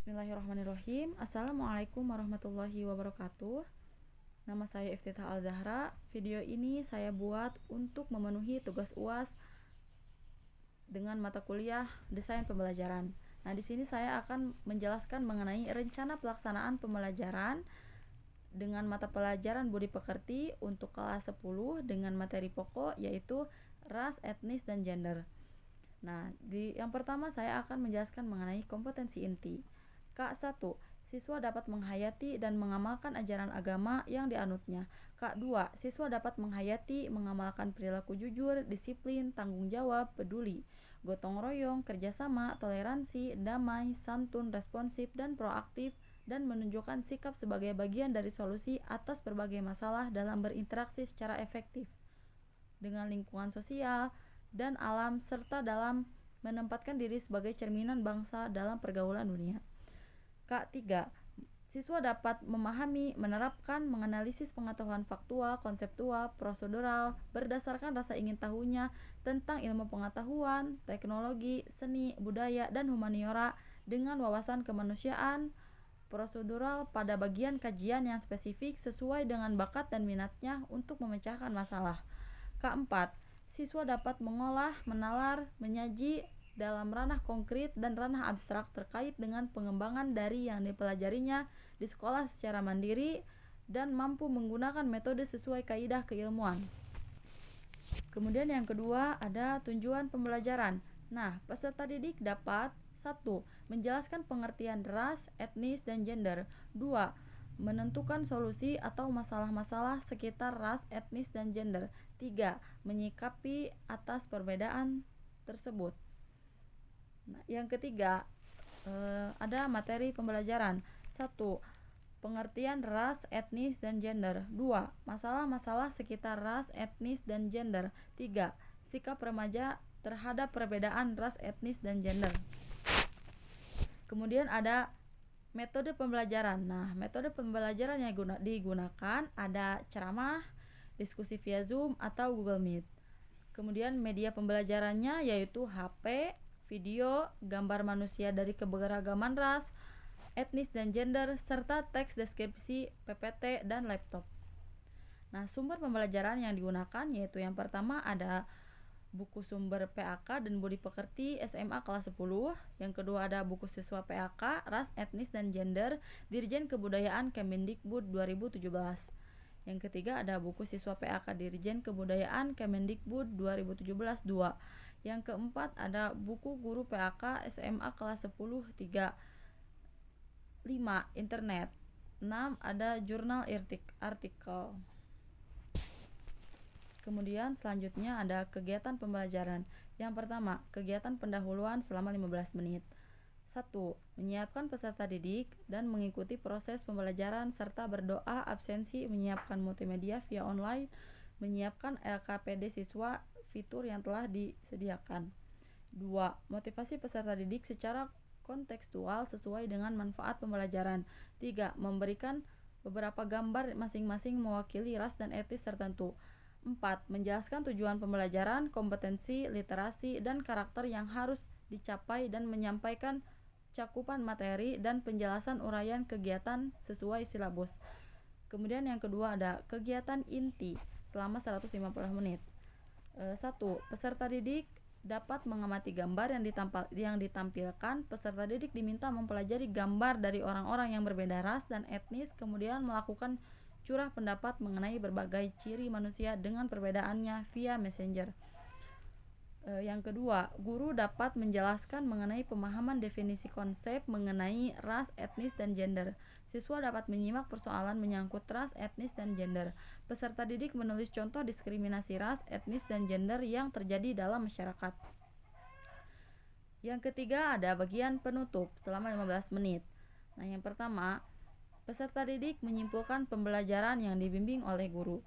Bismillahirrahmanirrahim. Assalamualaikum warahmatullahi wabarakatuh. Nama saya Iftitah Al-Zahra. Video ini saya buat untuk memenuhi tugas UAS dengan mata kuliah Desain Pembelajaran. Nah, di sini saya akan menjelaskan mengenai rencana pelaksanaan pembelajaran dengan mata pelajaran Budi Pekerti untuk kelas 10 dengan materi pokok yaitu ras, etnis, dan gender. Nah, yang pertama saya akan menjelaskan mengenai kompetensi inti. K1. Siswa dapat menghayati dan mengamalkan ajaran agama yang dianutnya. K2. Siswa dapat menghayati, mengamalkan perilaku jujur, disiplin, tanggung jawab, peduli, gotong royong, kerjasama, toleransi, damai, santun, responsif, dan proaktif, dan menunjukkan sikap sebagai bagian dari solusi atas berbagai masalah dalam berinteraksi secara efektif dengan lingkungan sosial dan alam, serta dalam menempatkan diri sebagai cerminan bangsa dalam pergaulan dunia. K3. Siswa dapat memahami, menerapkan, menganalisis pengetahuan faktual, konseptual, prosedural, berdasarkan rasa ingin tahunya tentang ilmu pengetahuan, teknologi, seni, budaya, dan humaniora dengan wawasan kemanusiaan, prosedural pada bagian kajian yang spesifik sesuai dengan bakat dan minatnya untuk memecahkan masalah. Keempat, siswa dapat mengolah, menalar, menyaji dalam ranah konkret dan ranah abstrak terkait dengan pengembangan dari yang dipelajarinya di sekolah secara mandiri dan mampu menggunakan metode sesuai kaidah keilmuan. Kemudian yang kedua ada tujuan pembelajaran. Nah, peserta didik dapat 1. Menjelaskan pengertian ras, etnis, dan gender. 2. Menentukan solusi atau masalah-masalah sekitar ras, etnis, dan gender. 3. Menyikapi atas perbedaan tersebut. Nah, yang ketiga ada materi pembelajaran. 1. Pengertian ras, etnis, dan gender. 2. Masalah-masalah sekitar ras, etnis, dan gender. 3. Sikap remaja terhadap perbedaan ras, etnis, dan gender. Kemudian ada metode pembelajaran. Nah, metode pembelajaran yang digunakan ada ceramah, diskusi via Zoom atau Google Meet. Kemudian media pembelajarannya yaitu HP, video, gambar manusia dari keberagaman ras, etnis dan gender, serta teks deskripsi, PPT, dan laptop. Nah, sumber pembelajaran yang digunakan yaitu yang pertama ada buku sumber PAK dan Budi Pekerti SMA kelas 10. Yang kedua ada buku siswa PAK, ras, etnis, dan gender, Dirjen Kebudayaan Kemendikbud 2017. Yang ketiga ada buku siswa PAK Dirjen Kebudayaan Kemendikbud 2017 2. Yang keempat ada buku guru PAK SMA kelas 10 3. 5. Internet. 6. Ada jurnal artikel. Kemudian selanjutnya ada kegiatan pembelajaran. Yang pertama, kegiatan pendahuluan selama 15 menit. 1. Menyiapkan peserta didik dan mengikuti proses pembelajaran serta berdoa absensi, menyiapkan multimedia via online, menyiapkan LKPD siswa, fitur yang telah disediakan. 2. Motivasi peserta didik secara kontekstual sesuai dengan manfaat pembelajaran. 3. Memberikan beberapa gambar masing-masing mewakili ras dan etnis tertentu. 4. Menjelaskan tujuan pembelajaran, kompetensi, literasi, dan karakter yang harus dicapai dan menyampaikan cakupan materi dan penjelasan uraian kegiatan sesuai silabus. Kemudian yang kedua ada kegiatan inti selama 150 menit. 1. Peserta didik dapat mengamati gambar yang ditampilkan. Peserta didik diminta mempelajari gambar dari orang-orang yang berbeda ras dan etnis, kemudian melakukan curah pendapat mengenai berbagai ciri manusia dengan perbedaannya via Messenger. Yang kedua, guru dapat menjelaskan mengenai pemahaman definisi konsep mengenai ras, etnis, dan gender. Siswa dapat menyimak persoalan menyangkut ras, etnis, dan gender. Peserta didik menulis contoh diskriminasi ras, etnis, dan gender yang terjadi dalam masyarakat. Yang ketiga ada bagian penutup selama 15 menit. Nah, yang pertama, peserta didik menyimpulkan pembelajaran yang dibimbing oleh guru.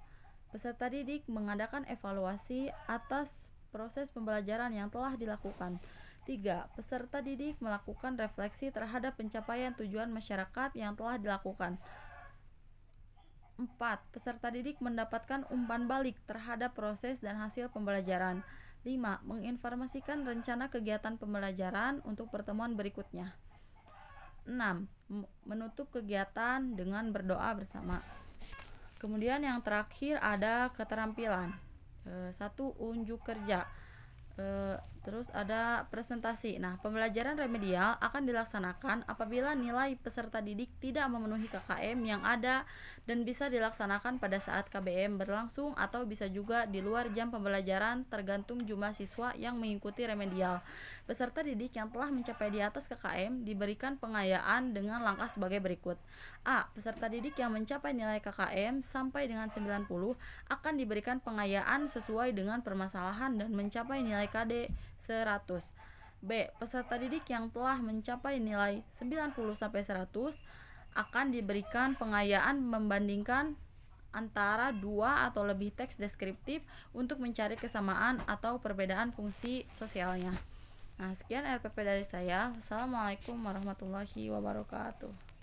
Peserta didik mengadakan evaluasi atas proses pembelajaran yang telah dilakukan. 3. Peserta didik melakukan refleksi terhadap pencapaian tujuan masyarakat yang telah dilakukan. 4. Peserta didik mendapatkan umpan balik terhadap proses dan hasil pembelajaran. 5. Menginformasikan rencana kegiatan pembelajaran untuk pertemuan berikutnya. 6. Menutup kegiatan dengan berdoa bersama. Kemudian yang terakhir ada keterampilan. 1. Unjuk kerja. Terus ada presentasi. Nah, pembelajaran remedial akan dilaksanakan apabila nilai peserta didik tidak memenuhi KKM yang ada dan bisa dilaksanakan pada saat KBM berlangsung atau bisa juga di luar jam pembelajaran tergantung jumlah siswa yang mengikuti remedial. Peserta didik yang telah mencapai di atas KKM diberikan pengayaan dengan langkah sebagai berikut. A. Peserta didik yang mencapai nilai KKM sampai dengan 90 akan diberikan pengayaan sesuai dengan permasalahan dan mencapai nilai KD 100. B. Peserta didik yang telah mencapai nilai 90-100 akan diberikan pengayaan membandingkan antara 2 atau lebih teks deskriptif untuk mencari kesamaan atau perbedaan fungsi sosialnya. Nah, sekian RPP dari saya. Wassalamualaikum warahmatullahi wabarakatuh.